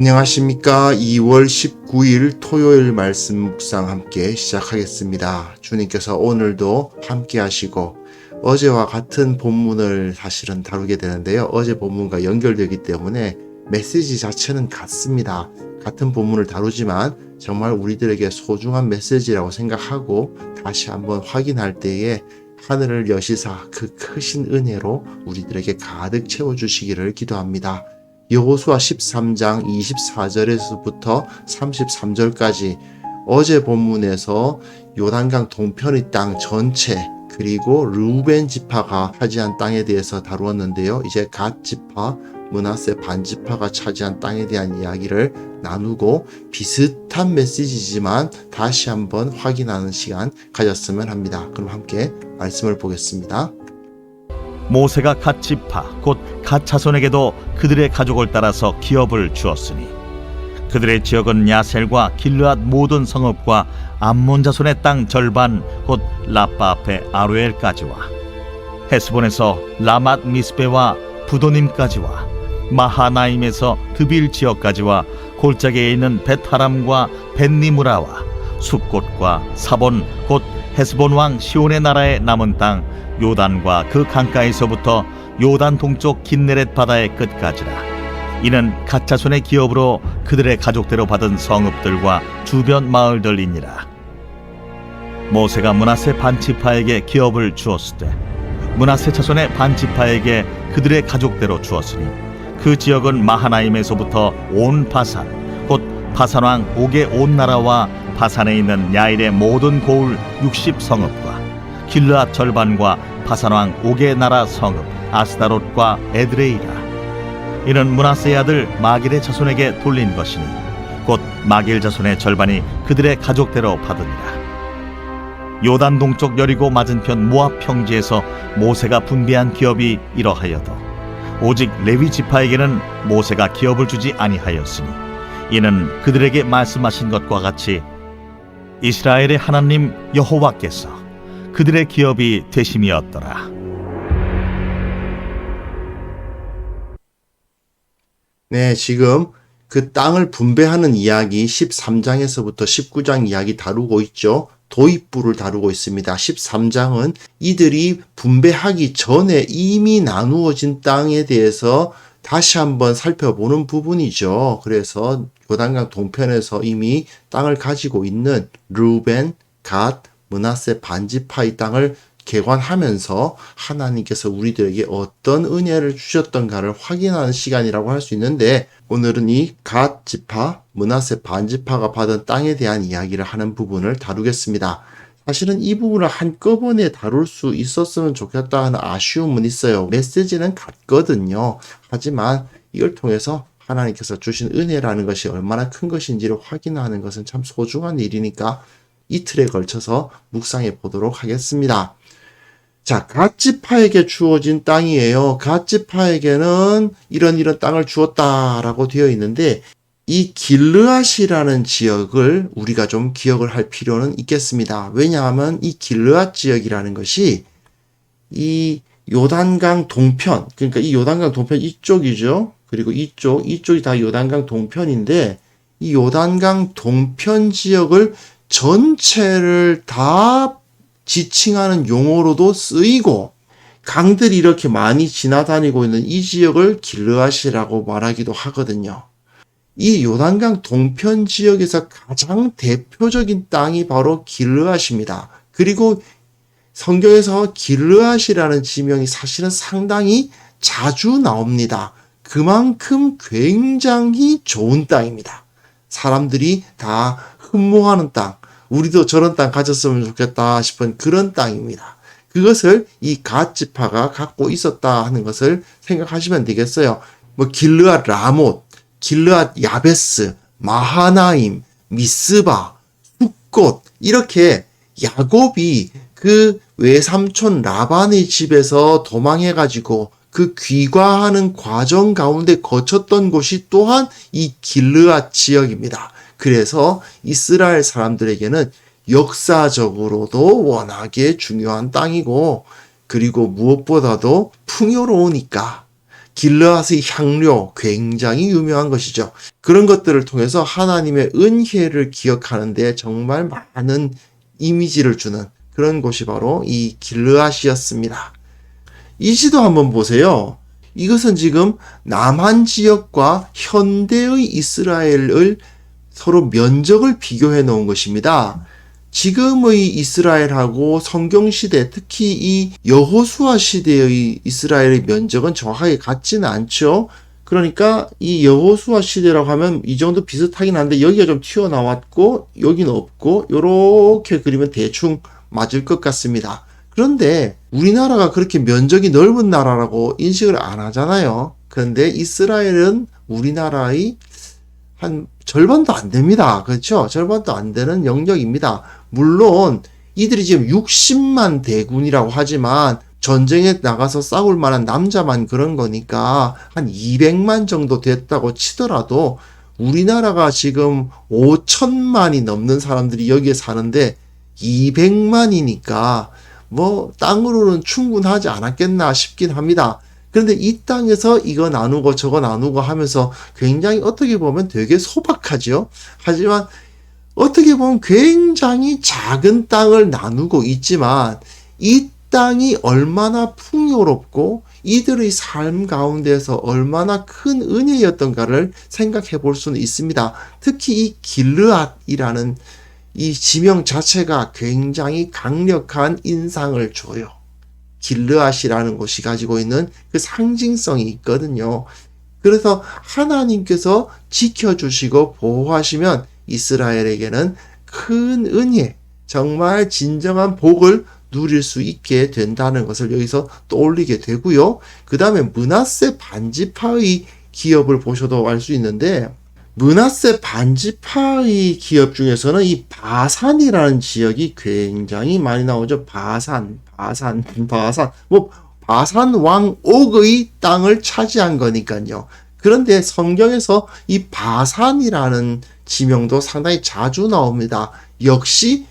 안녕하십니까. 2월 19일 토요일 말씀 묵상 함께 시작하겠습니다. 주님께서 오늘도 함께 하시고 어제와 같은 본문을 사실은 다루게 되는데요. 어제 본문과 연결되기 때문에 메시지 자체는 같습니다. 같은 본문을 다루지만 정말 우리들에게 소중한 메시지라고 생각하고 다시 한번 확인할 때에 하늘을 여시사 그 크신 은혜로 우리들에게 가득 채워주시기를 기도합니다. 여호수아 13장 24절에서부터 33절까지 어제 본문에서 요단강 동편의 땅 전체 그리고 르우벤 지파가 차지한 땅에 대해서 다루었는데요. 이제 갓 지파, 므낫세 반 지파가 차지한 땅에 대한 이야기를 나누고 비슷한 메시지지만 다시 한번 확인하는 시간 가졌으면 합니다. 그럼 함께 말씀을 보겠습니다. 모세가 갓 지파 곧 갓 자손에게도 그들의 가족을 따라서 기업을 주었으니 그들의 지역은 야셀과 길르앗 모든 성읍과 암몬 자손의 땅 절반 곧 라빠 앞에 아로엘까지와 헤스본에서 라맛 미스베와 부도님까지와 마하나임에서 드빌 지역까지와 골짜기에 있는 벳하람과 벳니무라와 숲곳과 사본 곧 헤스본 왕 시온의 나라의 남은 땅 요단과 그 강가에서부터 요단 동쪽 긴네렛 바다의 끝까지라. 이는 갓 자손의 기업으로 그들의 가족대로 받은 성읍들과 주변 마을들이니라. 모세가 므낫세 반지파에게 기업을 주었으되 므낫세 자손의 반지파에게 그들의 가족대로 주었으니 그 지역은 마하나임에서부터 온 바산 곧 바산 왕 옥의 온 나라와 바산에 있는 야일의 모든 고을 60성읍과 길르앗 절반과 바산 왕 옥의 나라 성읍 아스다롯과 에드레이라. 이는 므낫세의 아들 마길의 자손에게 돌린 것이니 곧 마길 자손의 절반이 그들의 가족대로 받으니라. 요단 동쪽 여리고 맞은편 모압 평지에서 모세가 분배한 기업이 이러하여도 오직 레위 지파에게는 모세가 기업을 주지 아니하였으니 이는 그들에게 말씀하신 것과 같이 이스라엘의 하나님 여호와께서 그들의 기업이 되심이었더라. 네, 지금 그 땅을 분배하는 이야기 13장에서부터 19장 이야기 다루고 있죠. 도입부를 다루고 있습니다. 13장은 이들이 분배하기 전에 이미 나누어진 땅에 대해서 다시 한번 살펴보는 부분이죠. 그래서 요단강 동편에서 이미 땅을 가지고 있는 르우벤, 갓, 므낫세 반지파의 땅을 개관하면서 하나님께서 우리들에게 어떤 은혜를 주셨던가를 확인하는 시간이라고 할 수 있는데 오늘은 이 갓 지파, 므낫세 반지파가 받은 땅에 대한 이야기를 하는 부분을 다루겠습니다. 사실은 이 부분을 한꺼번에 다룰 수 있었으면 좋겠다 하는 아쉬움은 있어요. 메시지는 같거든요. 하지만 이걸 통해서 하나님께서 주신 은혜라는 것이 얼마나 큰 것인지를 확인하는 것은 참 소중한 일이니까 이틀에 걸쳐서 묵상해 보도록 하겠습니다. 자, 갓 지파에게 주어진 땅이에요. 갓 지파에게는 이런 땅을 주었다라고 되어 있는데 이 길르앗이라는 지역을 우리가 좀 기억을 할 필요는 있겠습니다. 왜냐하면 이 길르앗 지역이라는 것이 이 요단강 동편, 그러니까 이 요단강 동편 이쪽이죠. 그리고 이쪽이 다 요단강 동편인데 이 요단강 동편 지역을 전체를 다 지칭하는 용어로도 쓰이고 강들이 이렇게 많이 지나다니고 있는 이 지역을 길르앗이라고 말하기도 하거든요. 이 요단강 동편 지역에서 가장 대표적인 땅이 바로 길르앗입니다. 그리고 성경에서 길르앗이라는 지명이 사실은 상당히 자주 나옵니다. 그만큼 굉장히 좋은 땅입니다. 사람들이 다 흠모하는 땅, 우리도 저런 땅 가졌으면 좋겠다 싶은 그런 땅입니다. 그것을 이 갓 지파가 갖고 있었다 하는 것을 생각하시면 되겠어요. 뭐 길르앗 라못, 길르앗 야베스, 마하나임, 미스바, 숲곳 이렇게 야곱이 그 외삼촌 라반의 집에서 도망해가지고 그 귀가하는 과정 가운데 거쳤던 곳이 또한 이 길르앗 지역입니다. 그래서 이스라엘 사람들에게는 역사적으로도 워낙에 중요한 땅이고 그리고 무엇보다도 풍요로우니까 길르앗의 향료 굉장히 유명한 것이죠. 그런 것들을 통해서 하나님의 은혜를 기억하는 데 정말 많은 이미지를 주는 그런 곳이 바로 이 길르앗이었습니다. 이 지도 한번 보세요. 이것은 지금 남한 지역과 현대의 이스라엘을 서로 면적을 비교해 놓은 것입니다. 지금의 이스라엘하고 성경시대, 특히 이 여호수아 시대의 이스라엘의 면적은 정확하게 같지는 않죠. 그러니까 이 여호수아 시대라고 하면 이 정도 비슷하긴 한데 여기가 좀 튀어나왔고 여기는 없고 이렇게 그리면 대충 맞을 것 같습니다. 그런데 우리나라가 그렇게 면적이 넓은 나라라고 인식을 안 하잖아요. 그런데 이스라엘은 우리나라의 한 절반도 안 됩니다. 그렇죠? 절반도 안 되는 영역입니다. 물론 이들이 지금 60만 대군이라고 하지만 전쟁에 나가서 싸울 만한 남자만 그런 거니까 한 200만 정도 됐다고 치더라도 우리나라가 지금 5천만이 넘는 사람들이 여기에 사는데 200만이니까 뭐 땅으로는 충분하지 않았겠나 싶긴 합니다. 그런데 이 땅에서 이거 나누고 저거 나누고 하면서 굉장히 어떻게 보면 되게 소박하죠. 하지만 어떻게 보면 굉장히 작은 땅을 나누고 있지만 이 땅이 얼마나 풍요롭고 이들의 삶 가운데서 얼마나 큰 은혜였던가를 생각해 볼 수는 있습니다. 특히 이 길르앗이라는 이 지명 자체가 굉장히 강력한 인상을 줘요. 길르앗이라는 곳이 가지고 있는 그 상징성이 있거든요. 그래서 하나님께서 지켜주시고 보호하시면 이스라엘에게는 큰 은혜, 정말 진정한 복을 누릴 수 있게 된다는 것을 여기서 떠올리게 되고요. 그 다음에 므낫세 반지파의 기업을 보셔도 알 수 있는데 므낫세 반지파의 기업 중에서는 이 바산이라는 지역이 굉장히 많이 나오죠. 바산. 뭐 바산 왕 옥의 땅을 차지한 거니까요. 그런데 성경에서 이 바산이라는 지명도 상당히 자주 나옵니다. 역시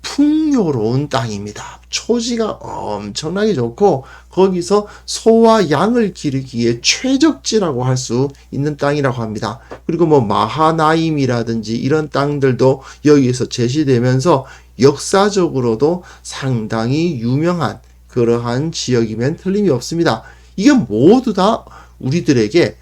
풍요로운 땅입니다. 초지가 엄청나게 좋고 거기서 소와 양을 기르기에 최적지라고 할 수 있는 땅이라고 합니다. 그리고 뭐 마하나임이라든지 이런 땅들도 여기에서 제시되면서 역사적으로도 상당히 유명한 그러한 지역이면 틀림이 없습니다. 이게 모두 다 우리들에게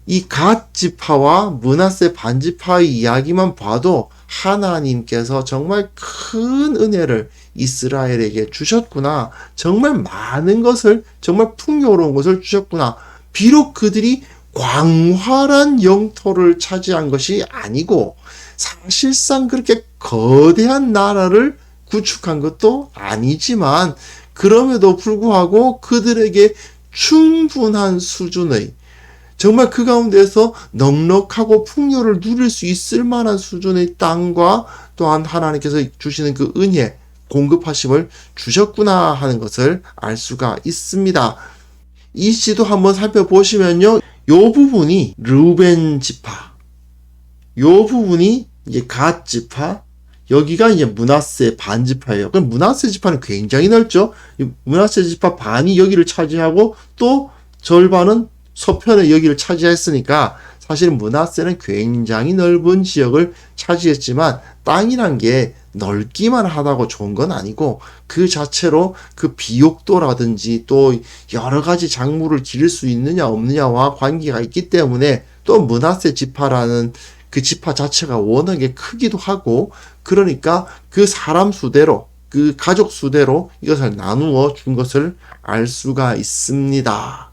이 갓 지파와 므낫세 반지파의 이야기만 봐도 하나님께서 정말 큰 은혜를 이스라엘에게 주셨구나. 정말 많은 것을, 정말 풍요로운 것을 주셨구나. 비록 그들이 광활한 영토를 차지한 것이 아니고 사실상 그렇게 거대한 나라를 구축한 것도 아니지만 그럼에도 불구하고 그들에게 충분한 수준의 정말 그 가운데서 넉넉하고 풍요를 누릴 수 있을 만한 수준의 땅과 또한 하나님께서 주시는 그 은혜, 공급하심을 주셨구나 하는 것을 알 수가 있습니다. 이 시도 한번 살펴보시면요. 요 부분이 르우벤 지파, 요 부분이 이제 갓 지파, 여기가 이제 므낫세 반 지파예요. 그럼 므낫세 지파는 굉장히 넓죠. 므낫세 지파 반이 여기를 차지하고 또 절반은 서편의 여기를 차지했으니까 사실 므낫세는 굉장히 넓은 지역을 차지했지만 땅이란 게 넓기만 하다고 좋은 건 아니고 그 자체로 그 비옥도라든지 또 여러 가지 작물을 기를 수 있느냐 없느냐와 관계가 있기 때문에 또 므낫세 지파라는 그 지파 자체가 워낙에 크기도 하고 그러니까 그 사람 수대로 그 가족 수대로 이것을 나누어 준 것을 알 수가 있습니다.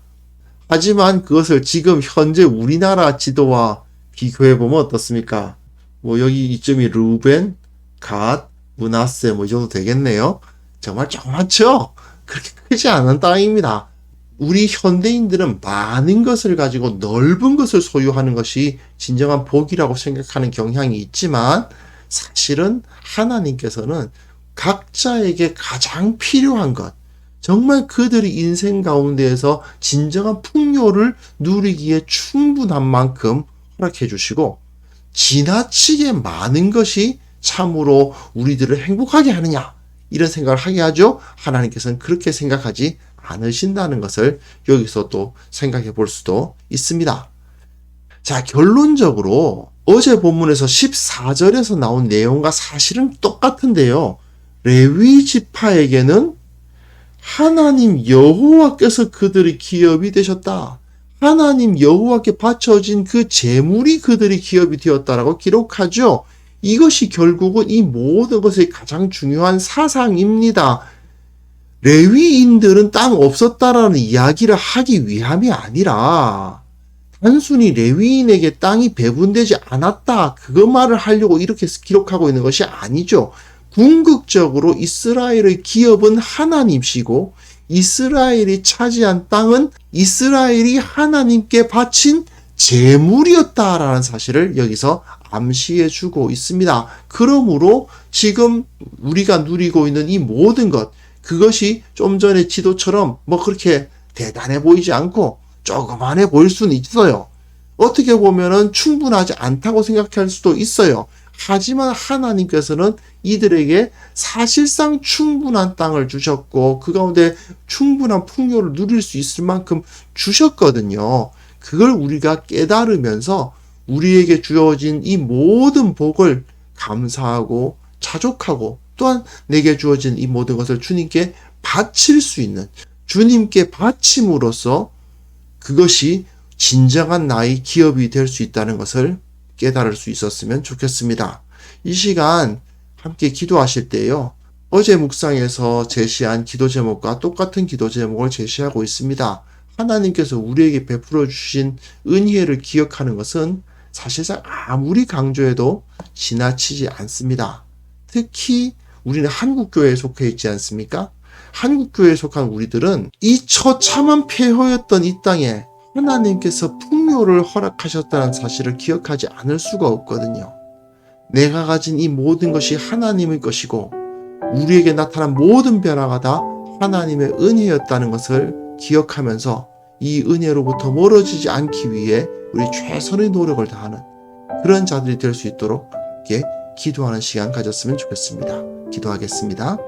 하지만 그것을 지금 현재 우리나라 지도와 비교해보면 어떻습니까? 뭐 여기 이점이 르우벤, 갓, 므낫세 뭐 이 정도 되겠네요. 정말 조그맣죠? 그렇게 크지 않은 땅입니다. 우리 현대인들은 많은 것을 가지고 넓은 것을 소유하는 것이 진정한 복이라고 생각하는 경향이 있지만 사실은 하나님께서는 각자에게 가장 필요한 것, 정말 그들의 인생 가운데에서 진정한 풍요를 누리기에 충분한 만큼 허락해 주시고 지나치게 많은 것이 참으로 우리들을 행복하게 하느냐 이런 생각을 하게 하죠. 하나님께서는 그렇게 생각하지 않으신다는 것을 여기서 또 생각해 볼 수도 있습니다. 자, 결론적으로 어제 본문에서 14절에서 나온 내용과 사실은 똑같은데요. 레위 지파에게는 하나님 여호와께서 그들의 기업이 되셨다. 하나님 여호와께 바쳐진 그 재물이 그들의 기업이 되었다라고 기록하죠. 이것이 결국은 이 모든 것의 가장 중요한 사상입니다. 레위인들은 땅 없었다라는 이야기를 하기 위함이 아니라 단순히 레위인에게 땅이 배분되지 않았다, 그것 말을 하려고 이렇게 기록하고 있는 것이 아니죠. 궁극적으로 이스라엘의 기업은 하나님이시고 이스라엘이 차지한 땅은 이스라엘이 하나님께 바친 재물이었다라는 사실을 여기서 암시해 주고 있습니다. 그러므로 지금 우리가 누리고 있는 이 모든 것, 그것이 좀 전의 지도처럼 뭐 그렇게 대단해 보이지 않고 조그만해 보일 수는 있어요. 어떻게 보면은 충분하지 않다고 생각할 수도 있어요. 하지만 하나님께서는 이들에게 사실상 충분한 땅을 주셨고 그 가운데 충분한 풍요를 누릴 수 있을 만큼 주셨거든요. 그걸 우리가 깨달으면서 우리에게 주어진 이 모든 복을 감사하고 자족하고 또한 내게 주어진 이 모든 것을 주님께 바칠 수 있는, 주님께 바침으로써 그것이 진정한 나의 기업이 될 수 있다는 것을 깨달을 수 있었으면 좋겠습니다. 이 시간 함께 기도하실 때요, 어제 묵상에서 제시한 기도 제목과 똑같은 기도 제목을 제시하고 있습니다. 하나님께서 우리에게 베풀어 주신 은혜를 기억하는 것은 사실상 아무리 강조해도 지나치지 않습니다. 특히 우리는 한국교회에 속해 있지 않습니까? 한국교회에 속한 우리들은 이 처참한 폐허였던 이 땅에 하나님께서 풍요를 허락하셨다는 사실을 기억하지 않을 수가 없거든요. 내가 가진 이 모든 것이 하나님의 것이고 우리에게 나타난 모든 변화가 다 하나님의 은혜였다는 것을 기억하면서 이 은혜로부터 멀어지지 않기 위해 우리 최선의 노력을 다하는 그런 자들이 될 수 있도록 함께 기도하는 시간 가졌으면 좋겠습니다. 기도하겠습니다.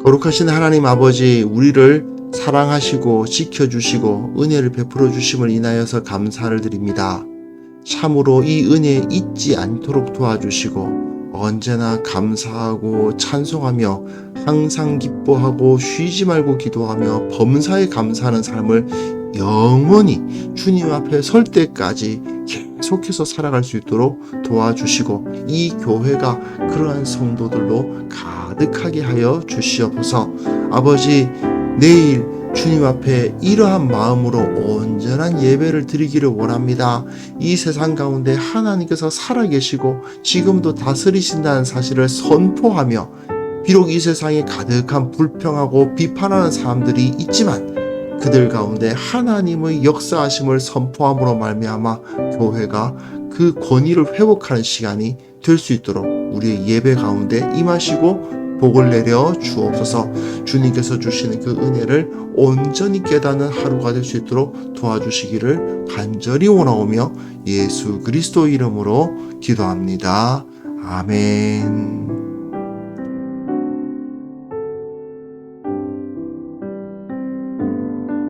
거룩하신 하나님 아버지, 우리를 사랑하시고 지켜주시고 은혜를 베풀어 주심을 인하여서 감사를 드립니다. 참으로 이 은혜 잊지 않도록 도와주시고 언제나 감사하고 찬송하며 항상 기뻐하고 쉬지 말고 기도하며 범사에 감사하는 삶을 영원히 주님 앞에 설 때까지 계속해서 살아갈 수 있도록 도와주시고 이 교회가 그러한 성도들로 가득하게 하여 주시옵소서. 아버지, 내일 주님 앞에 이러한 마음으로 온전한 예배를 드리기를 원합니다. 이 세상 가운데 하나님께서 살아계시고 지금도 다스리신다는 사실을 선포하며 비록 이 세상에 가득한 불평하고 비판하는 사람들이 있지만 그들 가운데 하나님의 역사하심을 선포함으로 말미암아 교회가 그 권위를 회복하는 시간이 될 수 있도록 우리의 예배 가운데 임하시고 복을 내려 주옵소서. 주님께서 주시는 그 은혜를 온전히 깨닫는 하루가 될 수 있도록 도와주시기를 간절히 원하오며 예수 그리스도 이름으로 기도합니다. 아멘.